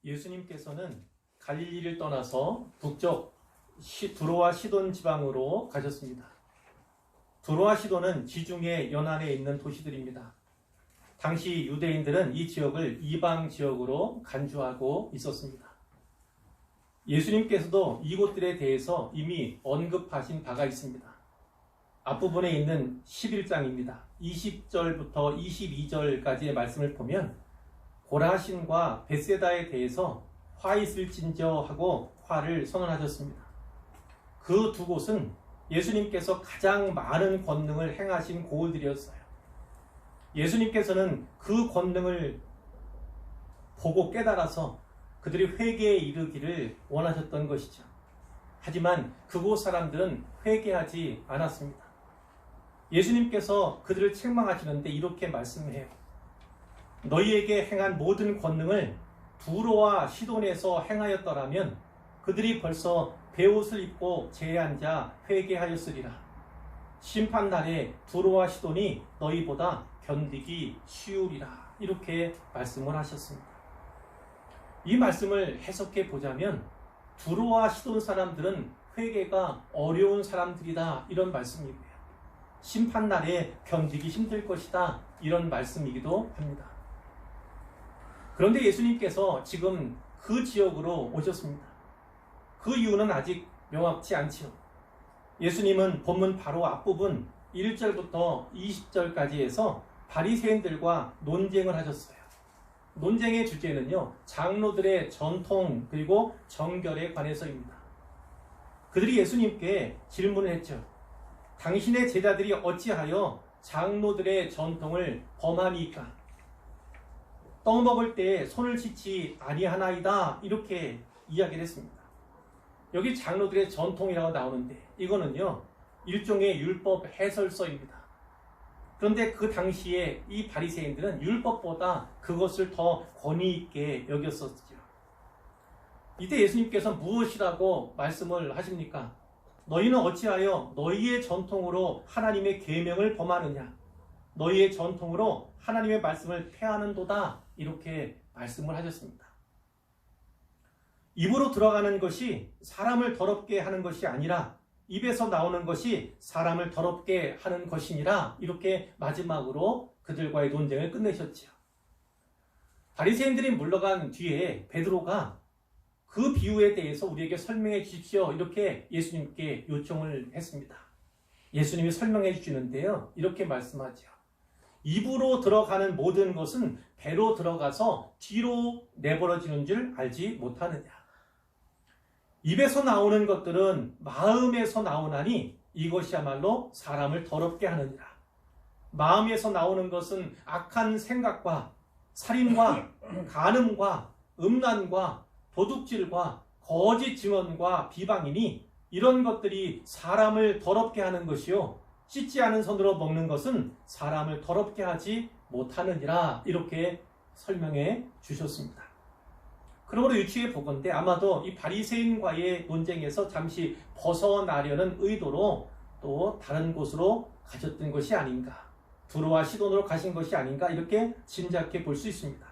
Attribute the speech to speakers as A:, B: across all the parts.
A: 예수님께서는 갈릴리를 떠나서 북쪽 두로와 시돈 지방으로 가셨습니다. 두로와 시돈은 지중해 연안에 있는 도시들입니다. 당시 유대인들은 이 지역을 이방 지역으로 간주하고 있었습니다. 예수님께서도 이곳들에 대해서 이미 언급하신 바가 있습니다. 앞부분에 있는 11장입니다. 20절부터 22절까지의 말씀을 보면 고라신과 벳세다에 대해서 화 있을진저 하고 화를 선언하셨습니다. 그 두 곳은 예수님께서 가장 많은 권능을 행하신 고을들이었어요. 예수님께서는 그 권능을 보고 깨달아서 그들이 회개에 이르기를 원하셨던 것이죠. 하지만 그곳 사람들은 회개하지 않았습니다. 예수님께서 그들을 책망하시는데 이렇게 말씀해요. 너희에게 행한 모든 권능을 두로와 시돈에서 행하였더라면 그들이 벌써 베옷을 입고 제에 앉아 회개하였으리라. 심판날에 두로와 시돈이 너희보다 견디기 쉬우리라. 이렇게 말씀을 하셨습니다. 이 말씀을 해석해 보자면 두로와 시돈 사람들은 회개가 어려운 사람들이다 이런 말씀이고요. 심판날에 견디기 힘들 것이다 이런 말씀이기도 합니다. 그런데 예수님께서 지금 그 지역으로 오셨습니다. 그 이유는 아직 명확치 않지요. 예수님은 본문 바로 앞부분 1절부터 20절까지 해서 바리새인들과 논쟁을 하셨어요. 논쟁의 주제는요, 장로들의 전통 그리고 정결에 관해서입니다. 그들이 예수님께 질문을 했죠. 당신의 제자들이 어찌하여 장로들의 전통을 범하니까? 떡 먹을 때 손을 씻지 아니하나이다 이렇게 이야기를 했습니다. 여기 장로들의 전통이라고 나오는데 이거는요 일종의 율법 해설서입니다. 그런데 그 당시에 이 바리새인들은 율법보다 그것을 더 권위 있게 여겼었죠. 이때 예수님께서 무엇이라고 말씀을 하십니까? 너희는 어찌하여 너희의 전통으로 하나님의 계명을 범하느냐? 너희의 전통으로 하나님의 말씀을 폐하는도다 이렇게 말씀을 하셨습니다. 입으로 들어가는 것이 사람을 더럽게 하는 것이 아니라 입에서 나오는 것이 사람을 더럽게 하는 것이니라 이렇게 마지막으로 그들과의 논쟁을 끝내셨지요. 바리새인들이 물러간 뒤에 베드로가 그 비유에 대해서 우리에게 설명해 주십시오 이렇게 예수님께 요청을 했습니다. 예수님이 설명해 주시는데요 이렇게 말씀하죠. 입으로 들어가는 모든 것은 배로 들어가서 뒤로 내버려지는 줄 알지 못하느냐. 입에서 나오는 것들은 마음에서 나오나니 이것이야말로 사람을 더럽게 하느니라. 마음에서 나오는 것은 악한 생각과 살인과 간음과 음란과 도둑질과 거짓 증언과 비방이니 이런 것들이 사람을 더럽게 하는 것이요 씻지 않은 손으로 먹는 것은 사람을 더럽게 하지 못하느니라 이렇게 설명해 주셨습니다. 그러므로 유추해 보건대 아마도 이 바리새인과의 논쟁에서 잠시 벗어나려는 의도로 또 다른 곳으로 가셨던 것이 아닌가, 두로와 시돈으로 가신 것이 아닌가 이렇게 짐작해 볼 수 있습니다.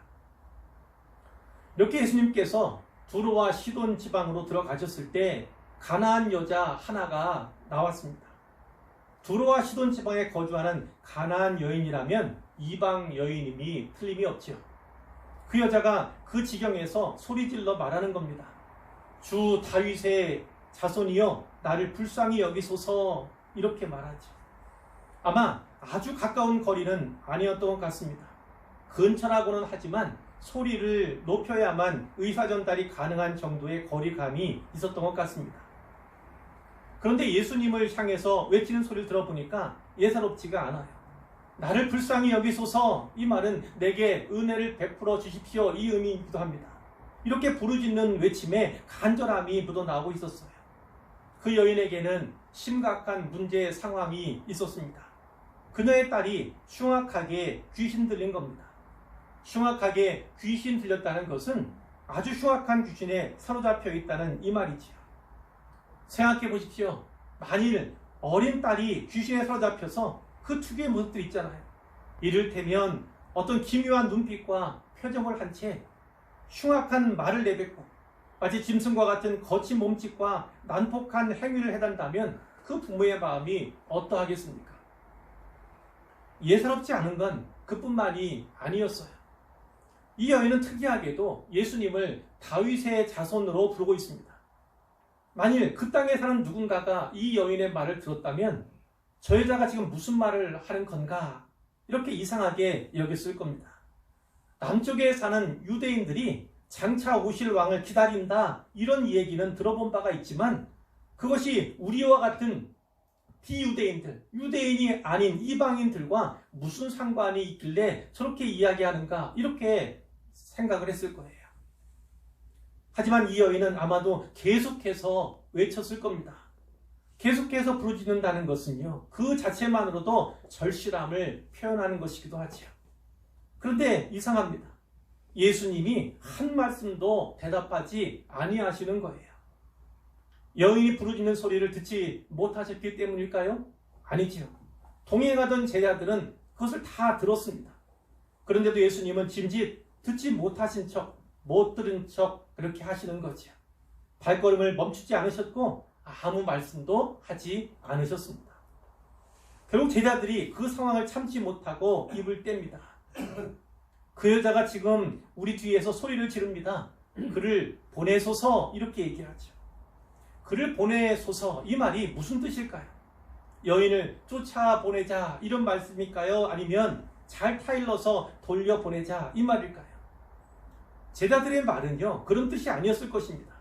A: 이렇게 예수님께서 두로와 시돈 지방으로 들어가셨을 때 가나안 여자 하나가 나왔습니다. 두로와 시돈 지방에 거주하는 가나안 여인이라면 이방 여인임이 틀림이 없지요. 그 여자가 그 지경에서 소리질러 말하는 겁니다. 주 다윗의 자손이여 나를 불쌍히 여기소서 이렇게 말하죠. 아마 아주 가까운 거리는 아니었던 것 같습니다. 근처라고는 하지만 소리를 높여야만 의사전달이 가능한 정도의 거리감이 있었던 것 같습니다. 그런데 예수님을 향해서 외치는 소리를 들어보니까 예사롭지가 않아요. 나를 불쌍히 여기소서 이 말은 내게 은혜를 베풀어 주십시오 이 의미이기도 합니다. 이렇게 부르짖는 외침에 간절함이 묻어나오고 있었어요. 그 여인에게는 심각한 문제 상황이 있었습니다. 그녀의 딸이 흉악하게 귀신 들린 겁니다. 흉악하게 귀신 들렸다는 것은 아주 흉악한 귀신에 사로잡혀 있다는 이 말이지요. 생각해 보십시오. 만일 어린 딸이 귀신에 사로잡혀서 그 특유의 모습들 있잖아요. 이를테면 어떤 기묘한 눈빛과 표정을 한 채 흉악한 말을 내뱉고 마치 짐승과 같은 거친 몸짓과 난폭한 행위를 해댄다면 그 부모의 마음이 어떠하겠습니까? 예사롭지 않은 건 그뿐만이 아니었어요. 이 여인은 특이하게도 예수님을 다윗의 자손으로 부르고 있습니다. 만일 그 땅에 사는 누군가가 이 여인의 말을 들었다면 저 여자가 지금 무슨 말을 하는 건가 이렇게 이상하게 여겼을 겁니다. 남쪽에 사는 유대인들이 장차 오실 왕을 기다린다 이런 얘기는 들어본 바가 있지만 그것이 우리와 같은 비유대인들, 유대인이 아닌 이방인들과 무슨 상관이 있길래 저렇게 이야기하는가 이렇게 생각을 했을 거예요. 하지만 이 여인은 아마도 계속해서 외쳤을 겁니다. 계속해서 부르짖는다는 것은요, 그 자체만으로도 절실함을 표현하는 것이기도 하지요. 그런데 이상합니다. 예수님이 한 말씀도 대답하지 아니하시는 거예요. 여인이 부르짖는 소리를 듣지 못하셨기 때문일까요? 아니지요. 동행하던 제자들은 그것을 다 들었습니다. 그런데도 예수님은 짐짓 듣지 못하신 척, 못 들은 척 그렇게 하시는 거지요. 발걸음을 멈추지 않으셨고 아무 말씀도 하지 않으셨습니다. 결국 제자들이 그 상황을 참지 못하고 입을 뗍니다. 그 여자가 지금 우리 뒤에서 소리를 지릅니다. 그를 보내소서 이렇게 얘기하죠. 그를 보내소서 이 말이 무슨 뜻일까요? 여인을 쫓아보내자 이런 말씀일까요? 아니면 잘 타일러서 돌려보내자 이 말일까요? 제자들의 말은요 그런 뜻이 아니었을 것입니다.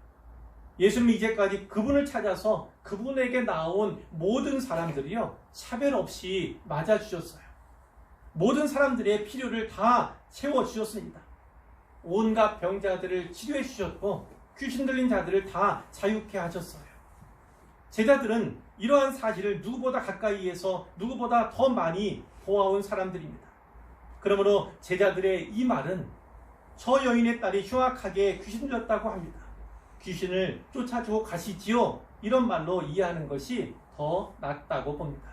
A: 예수님이 이제까지 그분을 찾아서 그분에게 나온 모든 사람들이요 차별 없이 맞아주셨어요. 모든 사람들의 필요를 다 채워주셨습니다. 온갖 병자들을 치료해 주셨고 귀신 들린 자들을 다 자유케 하셨어요. 제자들은 이러한 사실을 누구보다 가까이에서 누구보다 더 많이 보아온 사람들입니다. 그러므로 제자들의 이 말은 저 여인의 딸이 흉악하게 귀신 들렸다고 합니다. 귀신을 쫓아주고 가시지요. 이런 말로 이해하는 것이 더 낫다고 봅니다.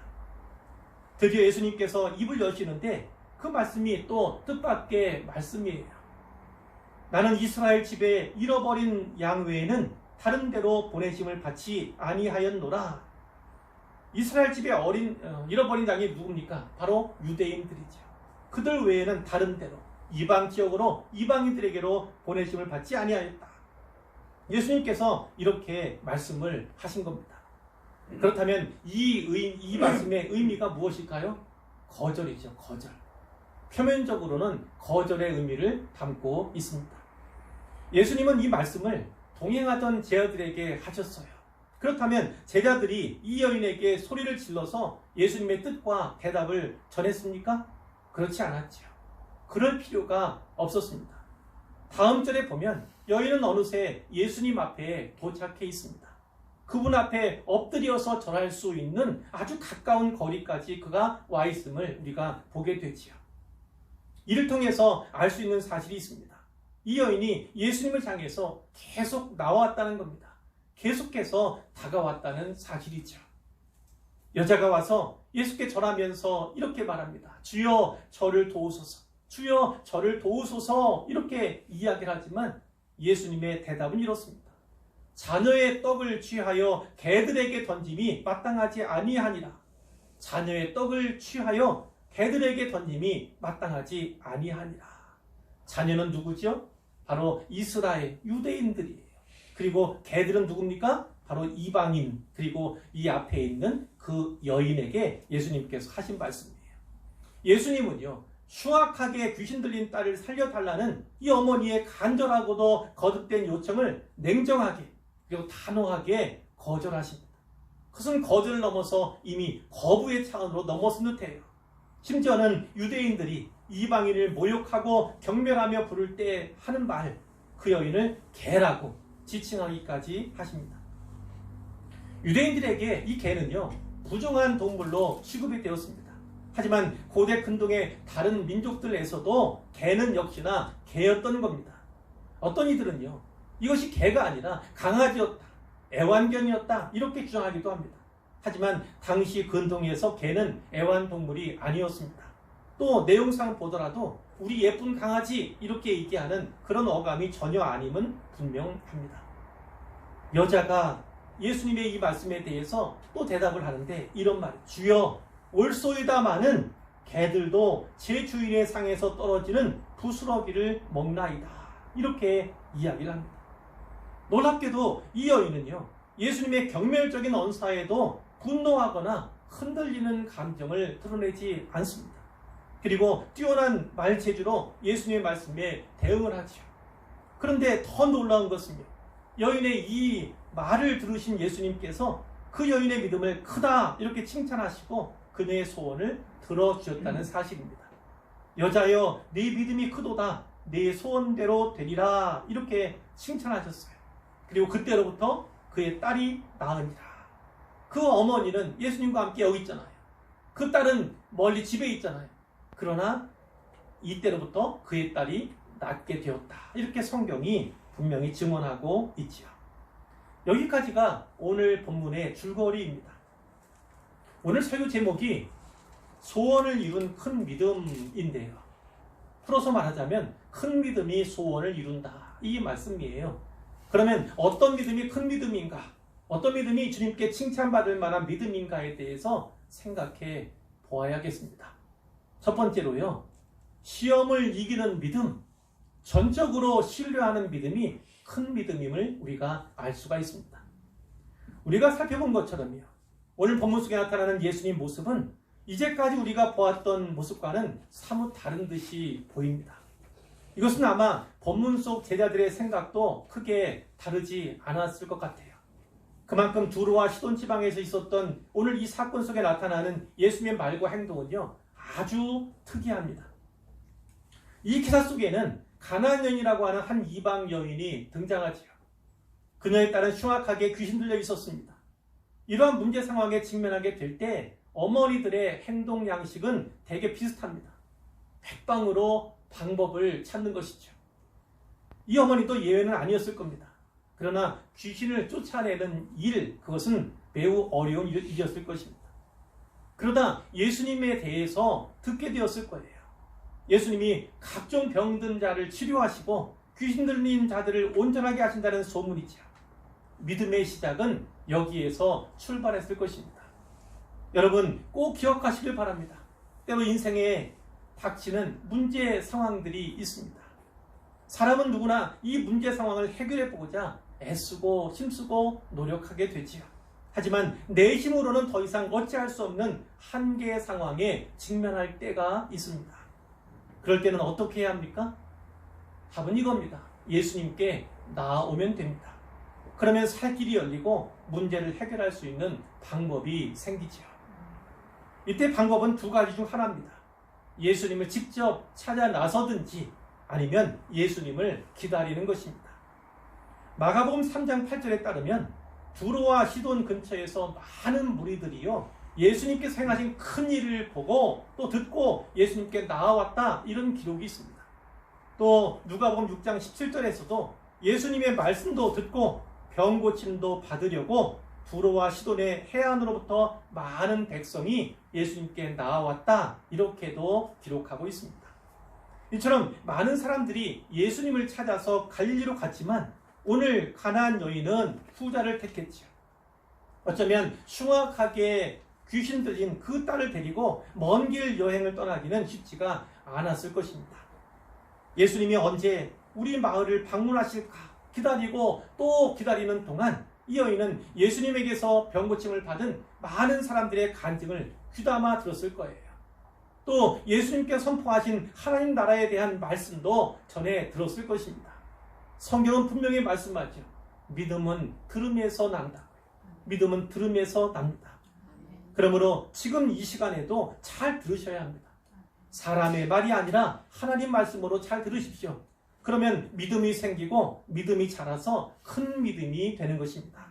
A: 드디어 예수님께서 입을 여시는데 그 말씀이 또 뜻밖의 말씀이에요. 나는 이스라엘 집에 잃어버린 양 외에는 다른 데로 보내심을 받지 아니하였노라. 이스라엘 집에 잃어버린 양이 누굽니까? 바로 유대인들이죠. 그들 외에는 다른 데로 이방 지역으로 이방인들에게로 보내심을 받지 아니하였다. 예수님께서 이렇게 말씀을 하신 겁니다. 그렇다면 이 말씀의 의미가 무엇일까요? 거절이죠. 거절. 표면적으로는 거절의 의미를 담고 있습니다. 예수님은 이 말씀을 동행하던 제자들에게 하셨어요. 그렇다면 제자들이 이 여인에게 소리를 질러서 예수님의 뜻과 대답을 전했습니까? 그렇지 않았지요. 그럴 필요가 없었습니다. 다음 절에 보면 여인은 어느새 예수님 앞에 도착해 있습니다. 그분 앞에 엎드려서 절할 수 있는 아주 가까운 거리까지 그가 와 있음을 우리가 보게 되지요. 이를 통해서 알 수 있는 사실이 있습니다. 이 여인이 예수님을 향해서 계속 나왔다는 겁니다. 계속해서 다가왔다는 사실이죠. 여자가 와서 예수께 절하면서 이렇게 말합니다. 주여 저를 도우소서. 주여 저를 도우소서. 이렇게 이야기를 하지만 예수님의 대답은 이렇습니다. 자녀의 떡을 취하여 개들에게 던짐이 마땅하지 아니하니라. 자녀의 떡을 취하여 개들에게 던짐이 마땅하지 아니하니라. 자녀는 누구죠? 바로 이스라엘 유대인들이에요. 그리고 개들은 누굽니까? 바로 이방인. 그리고 이 앞에 있는 그 여인에게 예수님께서 하신 말씀이에요. 예수님은요 흉악하게 귀신 들린 딸을 살려달라는 이 어머니의 간절하고도 거듭된 요청을 냉정하게 그리고 단호하게 거절하십니다. 그것은 거절을 넘어서 이미 거부의 차원으로 넘어선 듯해요. 심지어는 유대인들이 이방인을 모욕하고 경멸하며 부를 때 하는 말, 그 여인을 개라고 지칭하기까지 하십니다. 유대인들에게 이 개는요 부정한 동물로 취급이 되었습니다. 하지만 고대 근동의 다른 민족들에서도 개는 역시나 개였던 겁니다. 어떤 이들은요 이것이 개가 아니라 강아지였다, 애완견이었다 이렇게 주장하기도 합니다. 하지만 당시 근동에서 개는 애완동물이 아니었습니다. 또 내용상 보더라도 우리 예쁜 강아지 이렇게 얘기하는 그런 어감이 전혀 아님은 분명합니다. 여자가 예수님의 이 말씀에 대해서 또 대답을 하는데 이런 말, 주여 올소이다마는 개들도 제 주인의 상에서 떨어지는 부스러기를 먹나이다. 이렇게 이야기를 합니다. 놀랍게도 이 여인은요, 예수님의 경멸적인 언사에도 분노하거나 흔들리는 감정을 드러내지 않습니다. 그리고 뛰어난 말재주로 예수님의 말씀에 대응을 하죠. 그런데 더 놀라운 것은요, 여인의 이 말을 들으신 예수님께서 그 여인의 믿음을 크다 이렇게 칭찬하시고 그녀의 소원을 들어주셨다는 사실입니다. 여자여 네 믿음이 크도다, 네 소원대로 되리라 이렇게 칭찬하셨어요. 그리고 그때로부터 그의 딸이 나으니라. 그 어머니는 예수님과 함께 여기 있잖아요. 그 딸은 멀리 집에 있잖아요. 그러나 이때로부터 그의 딸이 낫게 되었다. 이렇게 성경이 분명히 증언하고 있지요. 여기까지가 오늘 본문의 줄거리입니다. 오늘 설교 제목이 소원을 이룬 큰 믿음인데요. 풀어서 말하자면 큰 믿음이 소원을 이룬다. 이 말씀이에요. 그러면 어떤 믿음이 큰 믿음인가? 어떤 믿음이 주님께 칭찬받을 만한 믿음인가에 대해서 생각해 보아야겠습니다. 첫 번째로요, 시험을 이기는 믿음, 전적으로 신뢰하는 믿음이 큰 믿음임을 우리가 알 수가 있습니다. 우리가 살펴본 것처럼요, 오늘 본문 속에 나타나는 예수님 모습은 이제까지 우리가 보았던 모습과는 사뭇 다른 듯이 보입니다. 이것은 아마 본문 속 제자들의 생각도 크게 다르지 않았을 것 같아요. 그만큼 두로와 시돈 지방에서 있었던 오늘 이 사건 속에 나타나는 예수님의 말과 행동은요, 아주 특이합니다. 이 기사 속에는 가나안 여인이라고 하는 한 이방 여인이 등장하지요. 그녀에 따른 흉악하게 귀신 들려 있었습니다. 이러한 문제 상황에 직면하게 될 때 어머니들의 행동 양식은 되게 비슷합니다. 백방으로 방법을 찾는 것이죠. 이 어머니도 예외는 아니었을 겁니다. 그러나 귀신을 쫓아내는 일, 그것은 매우 어려운 일이었을 것입니다. 그러다 예수님에 대해서 듣게 되었을 거예요. 예수님이 각종 병든 자를 치료하시고 귀신 들린 자들을 온전하게 하신다는 소문이죠. 믿음의 시작은 여기에서 출발했을 것입니다. 여러분 꼭 기억하시길 바랍니다. 때로 인생에 닥치는 문제 상황들이 있습니다. 사람은 누구나 이 문제 상황을 해결해 보고자 애쓰고 힘쓰고 노력하게 되지요. 하지만 내 힘으로는 더 이상 어찌할 수 없는 한계의 상황에 직면할 때가 있습니다. 그럴 때는 어떻게 해야 합니까? 답은 이겁니다. 예수님께 나아오면 됩니다. 그러면 살 길이 열리고 문제를 해결할 수 있는 방법이 생기죠. 이때 방법은 두 가지 중 하나입니다. 예수님을 직접 찾아 나서든지 아니면 예수님을 기다리는 것입니다. 마가복음 3장 8절에 따르면 두로와 시돈 근처에서 많은 무리들이요, 예수님께서 행하신 큰 일을 보고 또 듣고 예수님께 나아왔다, 이런 기록이 있습니다. 또 누가복음 6장 17절에서도 예수님의 말씀도 듣고 병 고침도 받으려고 두로와 시돈의 해안으로부터 많은 백성이 예수님께 나아왔다, 이렇게도 기록하고 있습니다. 이처럼 많은 사람들이 예수님을 찾아서 갈릴리로 갔지만 오늘 가나안 여인은 후자를 택했죠. 어쩌면 흉악하게 귀신 들린 그 딸을 데리고 먼 길 여행을 떠나기는 쉽지가 않았을 것입니다. 예수님이 언제 우리 마을을 방문하실까 기다리고 또 기다리는 동안 이 여인은 예수님에게서 병고침을 받은 많은 사람들의 간증을 귀담아 들었을 거예요. 또 예수님께 선포하신 하나님 나라에 대한 말씀도 전해 들었을 것입니다. 성경은 분명히 말씀하죠. 믿음은 들음에서 난다. 믿음은 들음에서 납니다. 그러므로 지금 이 시간에도 잘 들으셔야 합니다. 사람의 말이 아니라 하나님 말씀으로 잘 들으십시오. 그러면 믿음이 생기고 믿음이 자라서 큰 믿음이 되는 것입니다.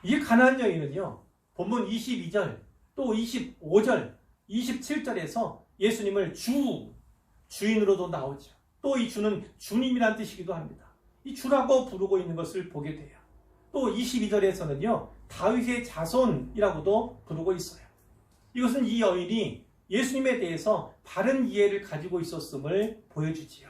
A: 이 가나안 여인은요, 본문 22절 또 25절 27절에서 예수님을 주인으로도 나오죠. 또 이 주는 주님이란 뜻이기도 합니다. 이 주라고 부르고 있는 것을 보게 돼요. 또 22절에서는요, 다윗의 자손이라고도 부르고 있어요. 이것은 이 여인이 예수님에 대해서 바른 이해를 가지고 있었음을 보여주지요.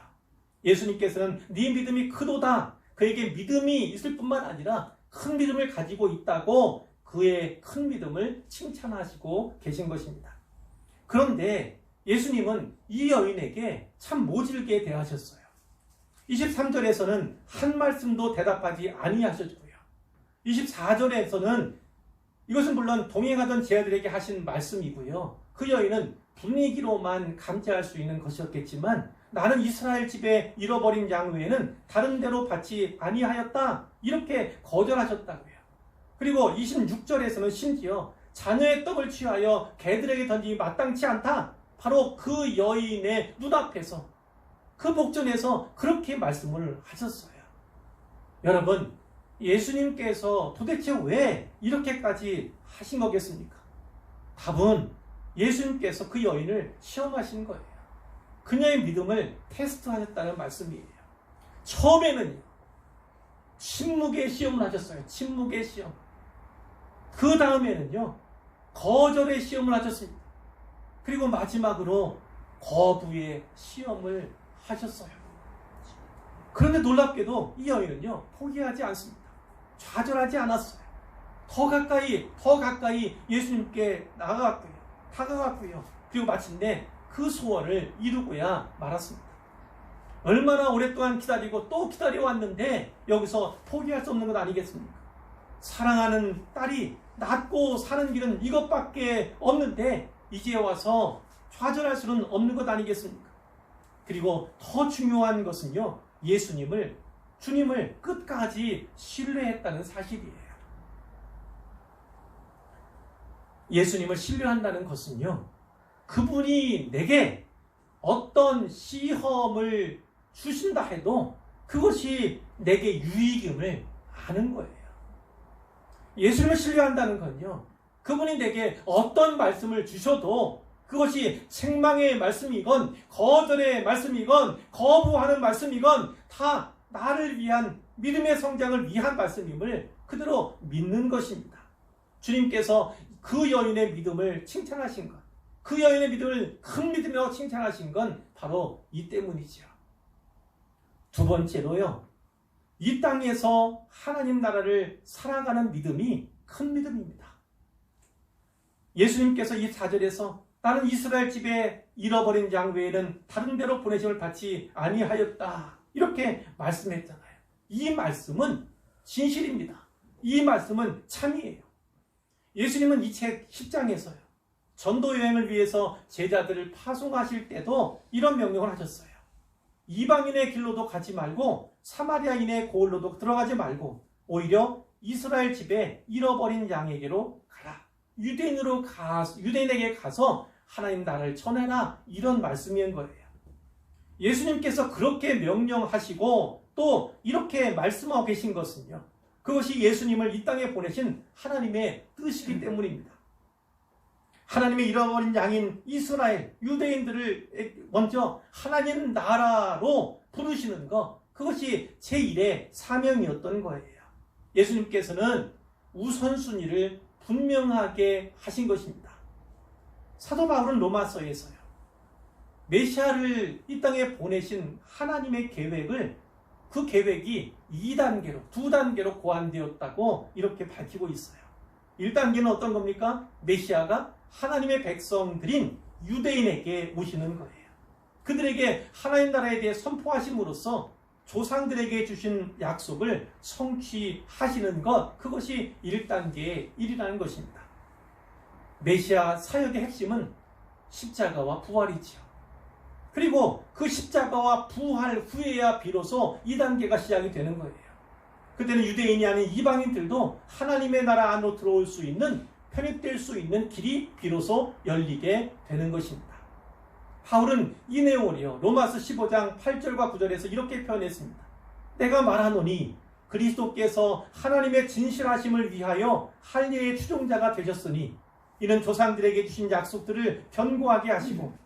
A: 예수님께서는 네 믿음이 크도다. 그에게 믿음이 있을 뿐만 아니라 큰 믿음을 가지고 있다고 그의 큰 믿음을 칭찬하시고 계신 것입니다. 그런데 예수님은 이 여인에게 참 모질게 대하셨어요. 23절에서는 한 말씀도 대답하지 아니하셨고요. 24절에서는 이것은 물론 동행하던 제자들에게 하신 말씀이고요. 그 여인은 분위기로만 감지할 수 있는 것이었겠지만 나는 이스라엘 집에 잃어버린 양 외에는 다른 데로 받지 아니하였다. 이렇게 거절하셨다고요. 그리고 26절에서는 심지어 자녀의 떡을 취하여 개들에게 던지기 마땅치 않다. 바로 그 여인의 눈앞에서 그 복전에서 그렇게 말씀을 하셨어요. 여러분, 예수님께서 도대체 왜 이렇게까지 하신 거겠습니까? 답은 예수님께서 그 여인을 시험하신 거예요. 그녀의 믿음을 테스트하셨다는 말씀이에요. 처음에는 침묵의 시험을 하셨어요. 침묵의 시험. 그 다음에는요, 거절의 시험을 하셨습니다. 그리고 마지막으로 거부의 시험을 하셨어요. 그런데 놀랍게도 이 여인은요, 포기하지 않습니다. 좌절하지 않았어요. 더 가까이 예수님께 다가갔고요. 그리고 마침내 그 소원을 이루고야 말았습니다. 얼마나 오랫동안 기다리고 또 기다려왔는데 여기서 포기할 수 없는 것 아니겠습니까? 사랑하는 딸이 낳고 사는 길은 이것밖에 없는데 이제 와서 좌절할 수는 없는 것 아니겠습니까? 그리고 더 중요한 것은요, 주님을 끝까지 신뢰했다는 사실이에요. 예수님을 신뢰한다는 것은요, 그분이 내게 어떤 시험을 주신다 해도 그것이 내게 유익임을 아는 거예요. 예수님을 신뢰한다는 건요, 그분이 내게 어떤 말씀을 주셔도 그것이 책망의 말씀이건 거절의 말씀이건 거부하는 말씀이건 다 나를 위한 믿음의 성장을 위한 말씀임을 그대로 믿는 것입니다. 주님께서 그 여인의 믿음을 칭찬하신 것, 그 여인의 믿음을 큰 믿음이라고 칭찬하신 건 바로 이 때문이죠. 두 번째로요, 이 땅에서 하나님 나라를 살아가는 믿음이 큰 믿음입니다. 예수님께서 이 4절에서 나는 이스라엘 집에 잃어버린 양 외에는 다른 데로 보내심을 받지 아니하였다. 이렇게 말씀했잖아요. 이 말씀은 진실입니다. 이 말씀은 참이에요. 예수님은 이 책 10장에서요. 전도 여행을 위해서 제자들을 파송하실 때도 이런 명령을 하셨어요. 이방인의 길로도 가지 말고 사마리아인의 고을로도 들어가지 말고 오히려 이스라엘 집에 잃어버린 양에게로 가라. 유대인에게 가서 하나님 나라를 전해라. 이런 말씀인 거예요. 예수님께서 그렇게 명령하시고 또 이렇게 말씀하고 계신 것은요, 그것이 예수님을 이 땅에 보내신 하나님의 뜻이기 때문입니다. 하나님의 잃어버린 양인 이스라엘, 유대인들을 먼저 하나님 나라로 부르시는 것, 그것이 제1의 사명이었던 거예요. 예수님께서는 우선순위를 분명하게 하신 것입니다. 사도 바울은 로마서에서요, 메시아를 이 땅에 보내신 하나님의 계획을, 그 계획이 2단계로 고안되었다고 이렇게 밝히고 있어요. 1단계는 어떤 겁니까? 메시아가 하나님의 백성들인 유대인에게 오시는 거예요. 그들에게 하나님 나라에 대해 선포하심으로써 조상들에게 주신 약속을 성취하시는 것, 그것이 1단계의 1이라는 것입니다. 메시아 사역의 핵심은 십자가와 부활이지요. 그리고 그 십자가와 부활 후에야 비로소 2단계가 시작이 되는 거예요. 그때는 유대인이 아닌 이방인들도 하나님의 나라 안으로 들어올 수 있는, 편입될 수 있는 길이 비로소 열리게 되는 것입니다. 바울은 이 내용을요, 로마서 15장 8절과 9절에서 이렇게 표현했습니다. 내가 말하노니 그리스도께서 하나님의 진실하심을 위하여 할례의 추종자가 되셨으니 이는 조상들에게 주신 약속들을 견고하게 하시고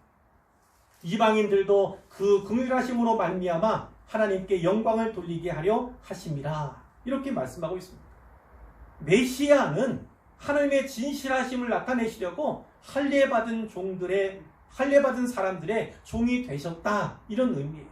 A: 이방인들도 그 긍휼하심으로 말미암아 하나님께 영광을 돌리게 하려 하심이라. 이렇게 말씀하고 있습니다. 메시아는 하나님의 진실하심을 나타내시려고 할례받은 사람들의 종이 되셨다, 이런 의미예요.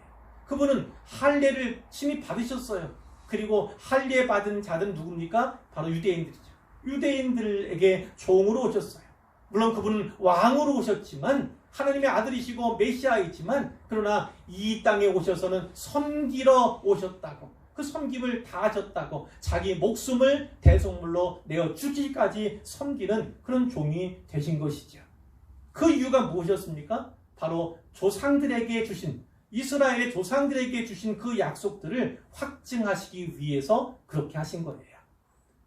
A: 그분은 할례를 친히 받으셨어요. 그리고 할례받은 자들은 누굽니까? 바로 유대인들이죠. 유대인들에게 종으로 오셨어요. 물론 그분은 왕으로 오셨지만, 하나님의 아들이시고 메시아이지만, 그러나 이 땅에 오셔서는 섬기러 오셨다고, 그 섬김을 다 하셨다고, 자기 목숨을 대속물로 내어 주기까지 섬기는 그런 종이 되신 것이죠. 그 이유가 무엇이었습니까? 바로 조상들에게 주신, 이스라엘의 조상들에게 주신 그 약속들을 확증하시기 위해서 그렇게 하신 거예요.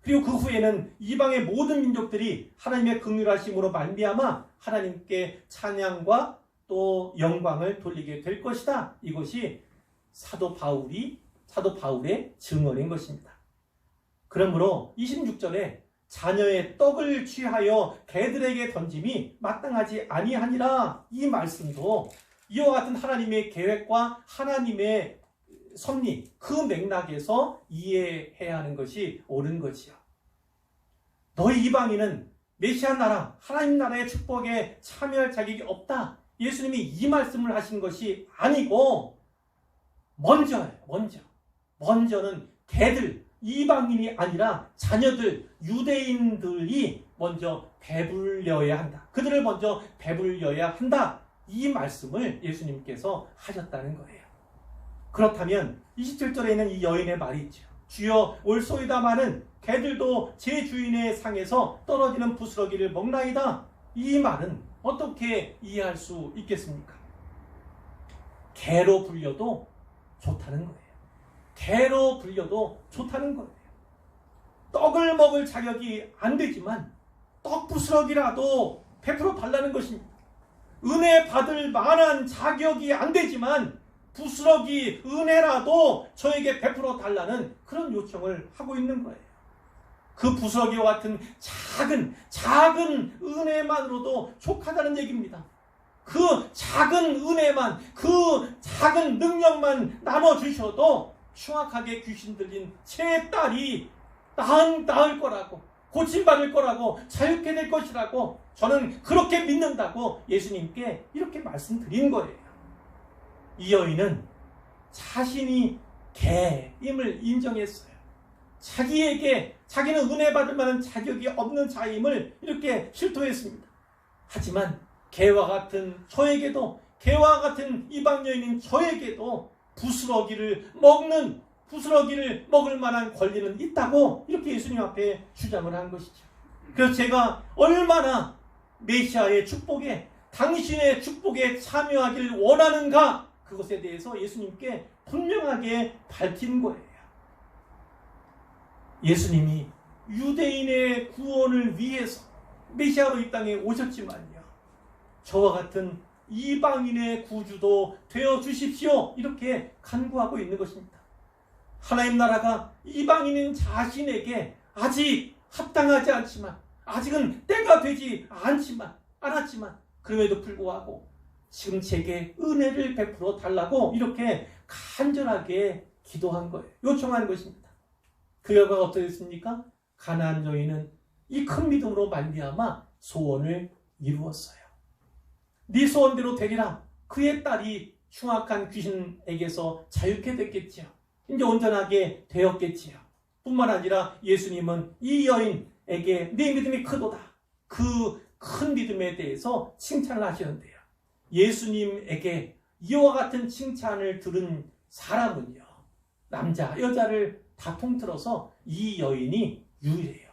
A: 그리고 그 후에는 이방의 모든 민족들이 하나님의 긍휼하심으로 말미암아 하나님께 찬양과 또 영광을 돌리게 될 것이다. 이것이 사도 바울의 증언인 것입니다. 그러므로 26절에 자녀의 떡을 취하여 개들에게 던짐이 마땅하지 아니하니라, 이 말씀도 이와 같은 하나님의 계획과 하나님의 섭리, 그 맥락에서 이해해야 하는 것이 옳은 것이요. 너희 이방인은 메시아 나라, 하나님 나라의 축복에 참여할 자격이 없다. 예수님이 이 말씀을 하신 것이 아니고, 먼저는 개들, 이방인이 아니라 자녀들, 유대인들이 먼저 배불려야 한다. 그들을 먼저 배불려야 한다. 이 말씀을 예수님께서 하셨다는 거예요. 그렇다면 27절에 있는 이 여인의 말이 있죠. 주여 올소이다마는 개들도 제 주인의 상에서 떨어지는 부스러기를 먹나이다. 이 말은 어떻게 이해할 수 있겠습니까? 개로 불려도 좋다는 거예요. 개로 불려도 좋다는 거예요. 떡을 먹을 자격이 안 되지만 떡 부스러기라도 베풀어 달라는 것입니다. 은혜 받을 만한 자격이 안 되지만 부스러기 은혜라도 저에게 베풀어 달라는 그런 요청을 하고 있는 거예요. 그 부스러기와 같은 작은 은혜만으로도 족하다는 얘기입니다. 그 작은 은혜만, 그 작은 능력만 나눠주셔도 흉악하게 귀신 들린 제 딸이 나을 거라고, 고침받을 거라고, 자유케 될 것이라고 저는 그렇게 믿는다고 예수님께 이렇게 말씀드린 거예요. 이 여인은 자신이 개임을 인정했어요. 자기는 은혜 받을 만한 자격이 없는 자임을 이렇게 실토했습니다. 하지만 개와 같은 저에게도, 개와 같은 이방 여인인 저에게도 부스러기를 먹을 만한 권리는 있다고 이렇게 예수님 앞에 주장을 한 것이죠. 그래서 제가 얼마나 메시아의 축복에, 당신의 축복에 참여하길 원하는가, 그것에 대해서 예수님께 분명하게 밝힌 거예요. 예수님이 유대인의 구원을 위해서 메시아로 이 땅에 오셨지만요, 저와 같은 이방인의 구주도 되어 주십시오, 이렇게 간구하고 있는 것입니다. 하나님 나라가 이방인인 자신에게 아직 합당하지 않지만, 아직은 때가 되지 않았지만 그럼에도 불구하고 지금 제게 은혜를 베풀어 달라고 이렇게 간절하게 기도한 거예요. 요청한 것입니다. 그 결과가 어떻습니까? 가나안 여인은 이 큰 믿음으로 말미암아 소원을 이루었어요. 네 소원대로 되리라. 그의 딸이 흉악한 귀신에게서 자유케 됐겠지요. 이제 온전하게 되었겠지요. 뿐만 아니라 예수님은 이 여인에게 네 믿음이 크도다, 그 큰 믿음에 대해서 칭찬을 하시는데요. 예수님에게 이와 같은 칭찬을 들은 사람은요, 남자, 여자를 다 통틀어서 이 여인이 유일해요.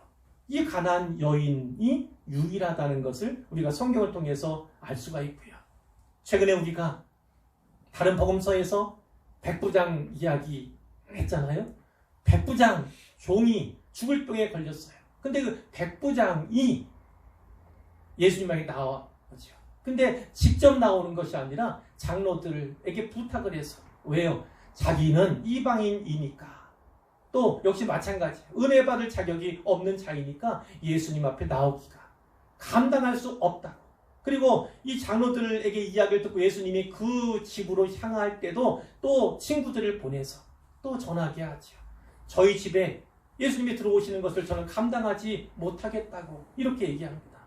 A: 이 가나안 여인이 유일하다는 것을 우리가 성경을 통해서 알 수가 있고요. 최근에 우리가 다른 복음서에서 백부장 이야기 했잖아요. 백부장 종이 죽을 병에 걸렸어요. 근데 그 백부장이 예수님에게 나와오죠. 근데 직접 나오는 것이 아니라 장로들에게 부탁을 해서. 왜요? 자기는 이방인이니까, 또 역시 마찬가지 은혜 받을 자격이 없는 자이니까 예수님 앞에 나오기가 감당할 수 없다고. 그리고 이 장로들에게 이야기를 듣고 예수님이 그 집으로 향할 때도 또 친구들을 보내서 또 전하게 하죠. 저희 집에 예수님이 들어오시는 것을 저는 감당하지 못하겠다고 이렇게 얘기합니다.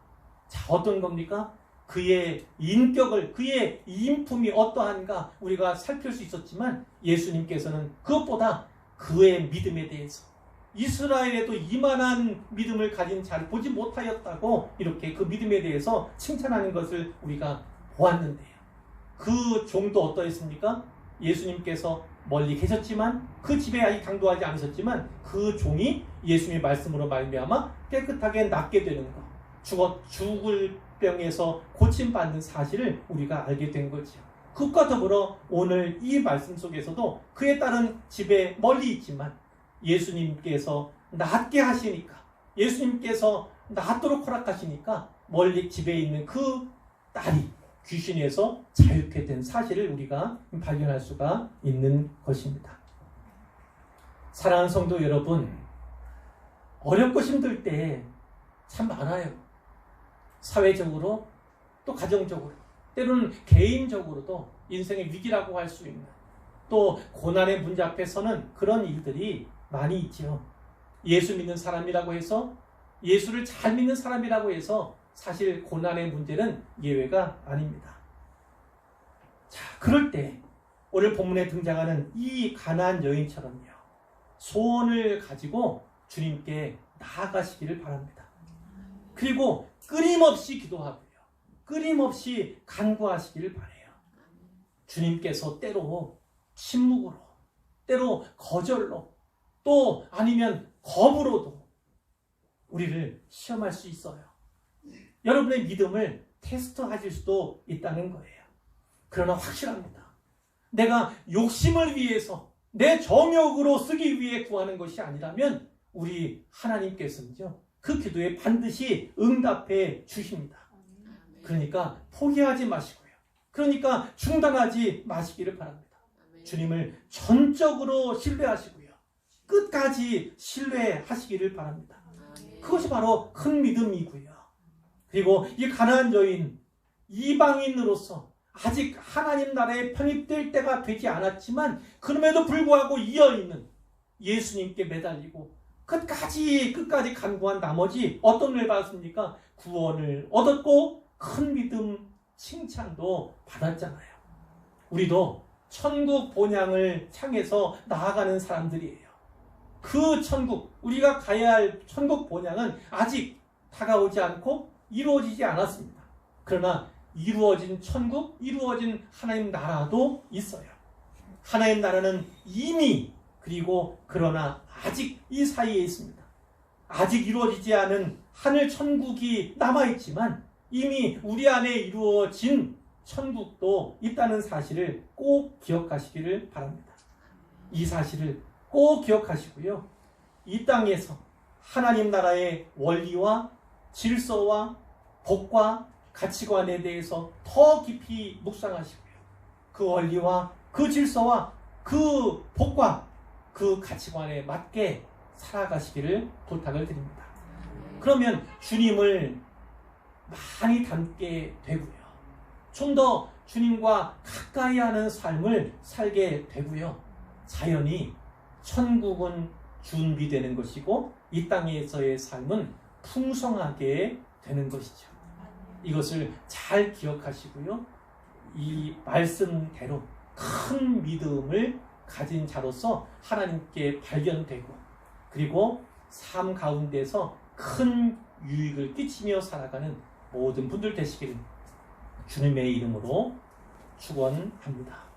A: 자, 어떤 겁니까? 그의 인격을, 그의 인품이 어떠한가 우리가 살필 수 있었지만 예수님께서는 그것보다 그의 믿음에 대해서 이스라엘에도 이만한 믿음을 가진 자를 보지 못하였다고 이렇게 그 믿음에 대해서 칭찬하는 것을 우리가 보았는데요. 그 종도 어떠했습니까? 예수님께서 멀리 계셨지만 그 집에 아직 강도하지 않으셨지만 그 종이 예수님의 말씀으로 말미암아 깨끗하게 낫게 되는 것, 죽을 병에서 고침받는 사실을 우리가 알게 된 거죠. 그것과 더불어 오늘 이 말씀 속에서도 그에 따른 집에 멀리 있지만 예수님께서 낫게 하시니까, 예수님께서 낫도록 허락하시니까 멀리 집에 있는 그 딸이 귀신에서 자유케 된 사실을 우리가 발견할 수가 있는 것입니다. 사랑하는 성도 여러분, 어렵고 힘들 때 참 많아요. 사회적으로, 또 가정적으로, 때로는 개인적으로도 인생의 위기라고 할 수 있는, 또 고난의 문제 앞에서는 그런 일들이 많이 있죠. 예수 믿는 사람이라고 해서, 예수를 잘 믿는 사람이라고 해서 사실 고난의 문제는 예외가 아닙니다. 자, 그럴 때 오늘 본문에 등장하는 이 가나안 여인처럼요, 소원을 가지고 주님께 나아가시기를 바랍니다. 그리고 끊임없이 기도하고요, 끊임없이 간구하시기를 바라요. 주님께서 때로 침묵으로, 때로 거절로, 또 아니면 겁으로도 우리를 시험할 수 있어요. 여러분의 믿음을 테스트하실 수도 있다는 거예요. 그러나 확실합니다. 내가 욕심을 위해서, 내 정욕으로 쓰기 위해 구하는 것이 아니라면 우리 하나님께서는요, 그 기도에 반드시 응답해 주십니다. 그러니까 포기하지 마시고요, 그러니까 중단하지 마시기를 바랍니다. 주님을 전적으로 신뢰하시고요, 끝까지 신뢰하시기를 바랍니다. 그것이 바로 큰 믿음이고요. 그리고 이 가나안 여인, 이방인으로서 아직 하나님 나라에 편입될 때가 되지 않았지만 그럼에도 불구하고 이 여인은 예수님께 매달리고 끝까지 간구한 나머지 어떤 은혜를 받았습니까? 구원을 얻었고 큰 믿음, 칭찬도 받았잖아요. 우리도 천국 본향을 향해서 나아가는 사람들이에요. 그 천국, 우리가 가야 할 천국 본향은 아직 다가오지 않고 이루어지지 않았습니다. 그러나 이루어진 천국, 이루어진 하나님 나라도 있어요. 하나님 나라는 이미, 그리고 그러나 아직 이 사이에 있습니다. 아직 이루어지지 않은 하늘 천국이 남아있지만 이미 우리 안에 이루어진 천국도 있다는 사실을 꼭 기억하시기를 바랍니다. 이 사실을 꼭 기억하시고요, 이 땅에서 하나님 나라의 원리와 질서와 복과 가치관에 대해서 더 깊이 묵상하시고요, 그 원리와 그 질서와 그 복과 그 가치관에 맞게 살아가시기를 부탁을 드립니다. 그러면 주님을 많이 닮게 되고요, 좀 더 주님과 가까이 하는 삶을 살게 되고요, 자연히 천국은 준비되는 것이고 이 땅에서의 삶은 풍성하게 되는 것이죠. 이것을 잘 기억하시고요, 이 말씀대로 큰 믿음을 가진 자로서 하나님께 발견되고, 그리고 삶 가운데서 큰 유익을 끼치며 살아가는 모든 분들 되시기를 주님의 이름으로 축원합니다.